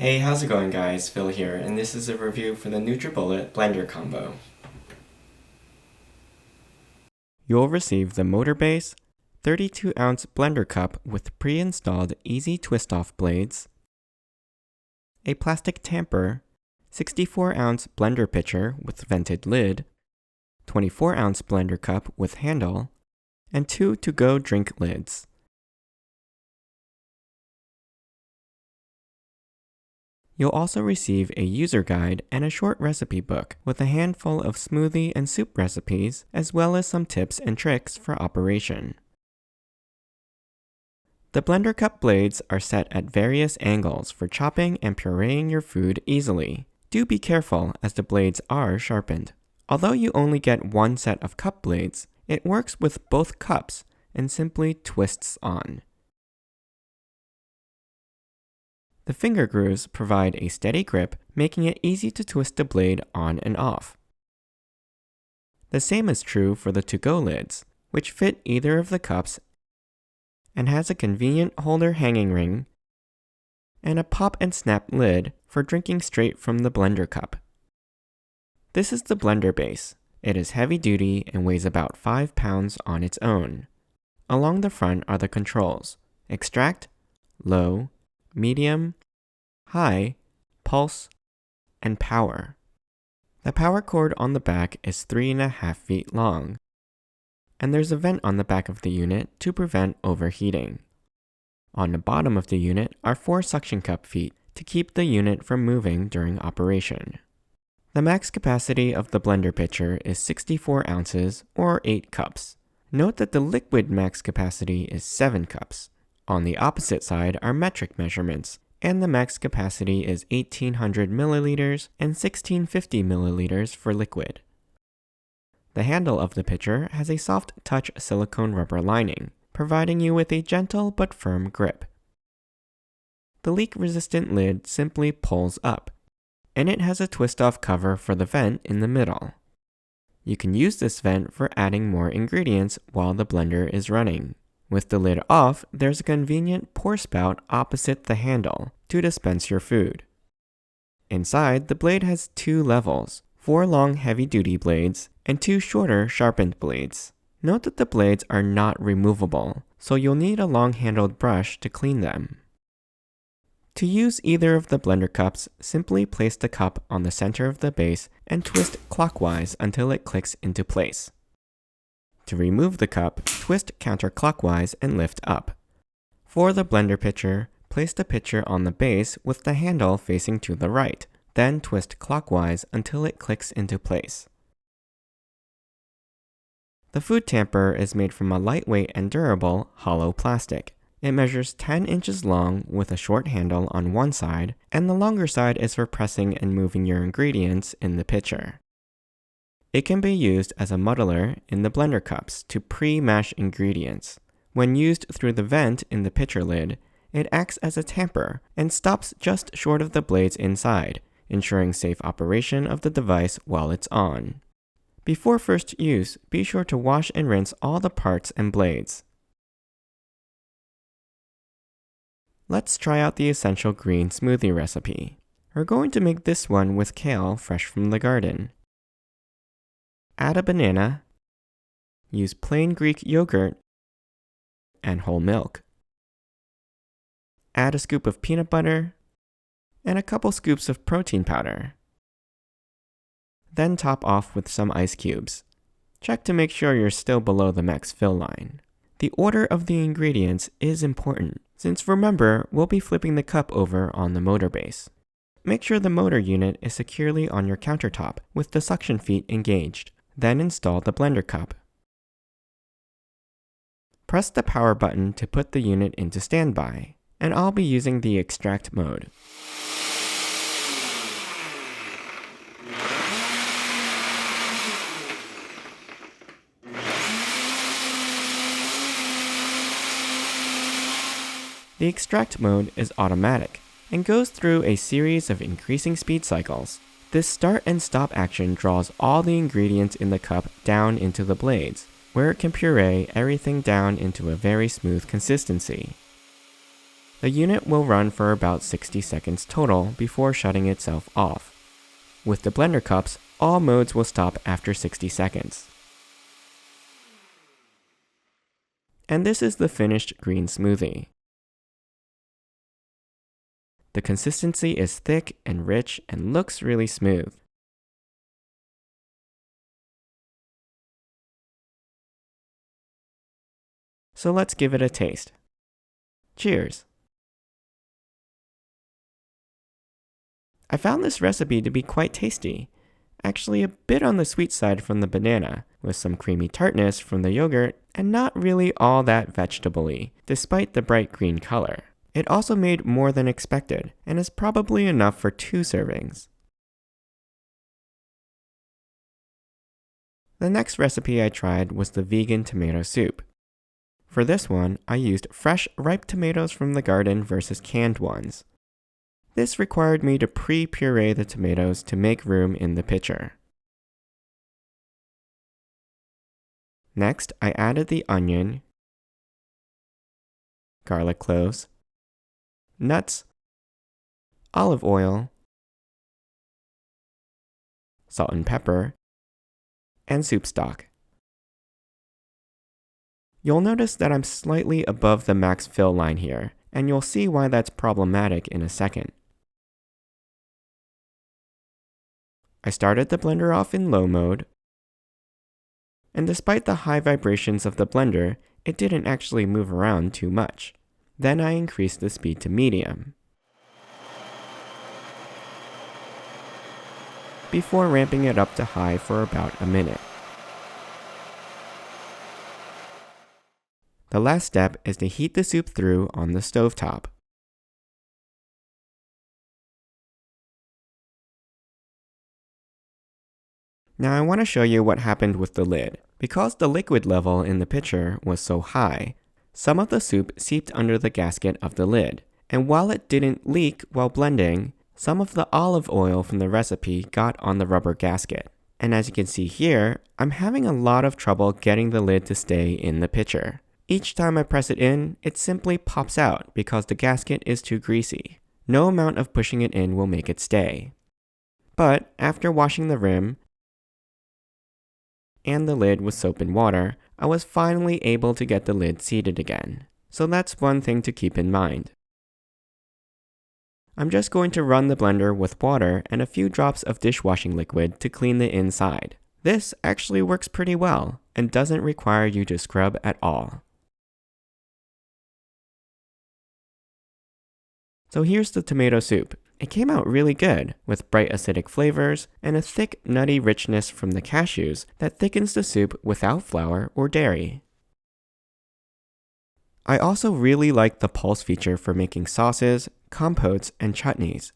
Hey, how's it going guys? Phil here, and this is a review for the NutriBullet blender combo. You'll receive the motor base, 32-ounce blender cup with pre-installed easy twist-off blades, a plastic tamper, 64-ounce blender pitcher with vented lid, 24-ounce blender cup with handle, and 2 to-go drink lids. You'll also receive a user guide and a short recipe book with a handful of smoothie and soup recipes, as well as some tips and tricks for operation. The blender cup blades are set at various angles for chopping and pureeing your food easily. Do be careful as the blades are sharpened. Although you only get one set of cup blades, it works with both cups and simply twists on. The finger grooves provide a steady grip, making it easy to twist the blade on and off. The same is true for the to-go lids, which fit either of the cups and has a convenient holder hanging ring and a pop and snap lid for drinking straight from the blender cup. This is the blender base. It is heavy duty and weighs about 5 pounds on its own. Along the front are the controls: extract, low, medium, high, pulse, and power. The power cord on the back is 3.5 feet long, and there's a vent on the back of the unit to prevent overheating. On the bottom of the unit are 4 suction cup feet to keep the unit from moving during operation. The max capacity of the blender pitcher is 64 ounces or 8 cups. Note that the liquid max capacity is 7 cups. On the opposite side are metric measurements, and the max capacity is 1800 milliliters and 1650 milliliters for liquid. The handle of the pitcher has a soft touch silicone rubber lining, providing you with a gentle but firm grip. The leak-resistant lid simply pulls up, and it has a twist-off cover for the vent in the middle. You can use this vent for adding more ingredients while the blender is running. With the lid off, there's a convenient pour spout opposite the handle to dispense your food. Inside, the blade has 2 levels, 4 long heavy-duty blades and 2 shorter sharpened blades. Note that the blades are not removable, so you'll need a long-handled brush to clean them. To use either of the blender cups, simply place the cup on the center of the base and twist clockwise until it clicks into place. To remove the cup, twist counterclockwise and lift up. For the blender pitcher, place the pitcher on the base with the handle facing to the right, then twist clockwise until it clicks into place. The food tamper is made from a lightweight and durable hollow plastic. It measures 10 inches long with a short handle on one side, and the longer side is for pressing and moving your ingredients in the pitcher. It can be used as a muddler in the blender cups to pre-mash ingredients. When used through the vent in the pitcher lid, it acts as a tamper and stops just short of the blades inside, ensuring safe operation of the device while it's on. Before first use, be sure to wash and rinse all the parts and blades. Let's try out the essential green smoothie recipe. We're going to make this one with kale fresh from the garden. Add a banana, use plain Greek yogurt, and whole milk. Add a scoop of peanut butter, and a couple scoops of protein powder. Then top off with some ice cubes. Check to make sure you're still below the max fill line. The order of the ingredients is important, since remember, we'll be flipping the cup over on the motor base. Make sure the motor unit is securely on your countertop with the suction feet engaged. Then install the blender cup. Press the power button to put the unit into standby, and I'll be using the extract mode. The extract mode is automatic and goes through a series of increasing speed cycles. This start and stop action draws all the ingredients in the cup down into the blades, where it can puree everything down into a very smooth consistency. The unit will run for about 60 seconds total before shutting itself off. With the blender cups, all modes will stop after 60 seconds. And this is the finished green smoothie. The consistency is thick and rich and looks really smooth. So let's give it a taste. Cheers! I found this recipe to be quite tasty, actually a bit on the sweet side from the banana, with some creamy tartness from the yogurt, and not really all that vegetable-y, despite the bright green color. It also made more than expected, and is probably enough for 2 servings. The next recipe I tried was the vegan tomato soup. For this one, I used fresh, ripe tomatoes from the garden versus canned ones. This required me to pre-puree the tomatoes to make room in the pitcher. Next, I added the onion, garlic cloves, nuts, olive oil, salt and pepper, and soup stock. You'll notice that I'm slightly above the max fill line here, and you'll see why that's problematic in a second. I started the blender off in low mode, and despite the high vibrations of the blender, it didn't actually move around too much. Then I increased the speed to medium, before ramping it up to high for about a minute. The last step is to heat the soup through on the stovetop. Now I want to show you what happened with the lid. Because the liquid level in the pitcher was so high, some of the soup seeped under the gasket of the lid, and while it didn't leak while blending, some of the olive oil from the recipe got on the rubber gasket. And as you can see here, I'm having a lot of trouble getting the lid to stay in the pitcher. Each time I press it in, it simply pops out because the gasket is too greasy. No amount of pushing it in will make it stay. But after washing the rim and the lid with soap and water, I was finally able to get the lid seated again. So that's one thing to keep in mind. I'm just going to run the blender with water and a few drops of dishwashing liquid to clean the inside. This actually works pretty well and doesn't require you to scrub at all. So here's the tomato soup. It came out really good, with bright acidic flavors and a thick, nutty richness from the cashews that thickens the soup without flour or dairy. I also really like the pulse feature for making sauces, compotes, and chutneys.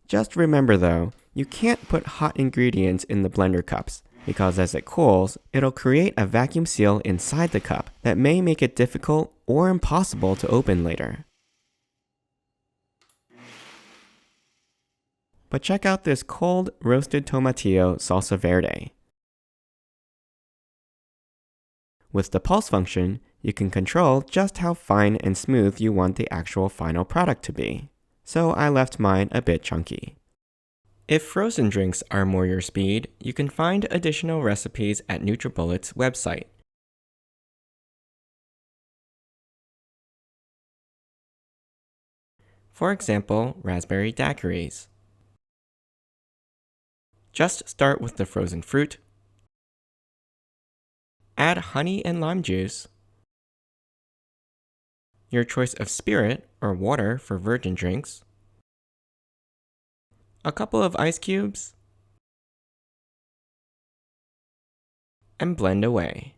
Just remember though, you can't put hot ingredients in the blender cups, because as it cools, it'll create a vacuum seal inside the cup that may make it difficult or impossible to open later. But check out this cold roasted tomatillo salsa verde. With the pulse function, you can control just how fine and smooth you want the actual final product to be. So I left mine a bit chunky. If frozen drinks are more your speed, you can find additional recipes at NutriBullet's website. For example, raspberry daiquiris. Just start with the frozen fruit, add honey and lime juice, your choice of spirit or water for virgin drinks, a couple of ice cubes, and blend away.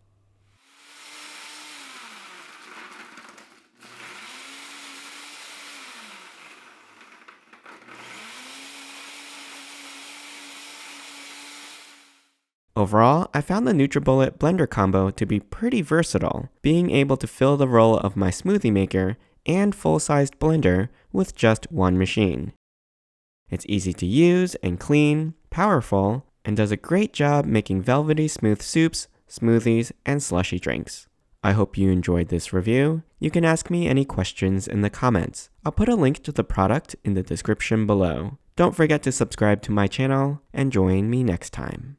Overall, I found the NutriBullet blender combo to be pretty versatile, being able to fill the role of my smoothie maker and full-sized blender with just one machine. It's easy to use and clean, powerful, and does a great job making velvety smooth soups, smoothies, and slushy drinks. I hope you enjoyed this review. You can ask me any questions in the comments. I'll put a link to the product in the description below. Don't forget to subscribe to my channel and join me next time.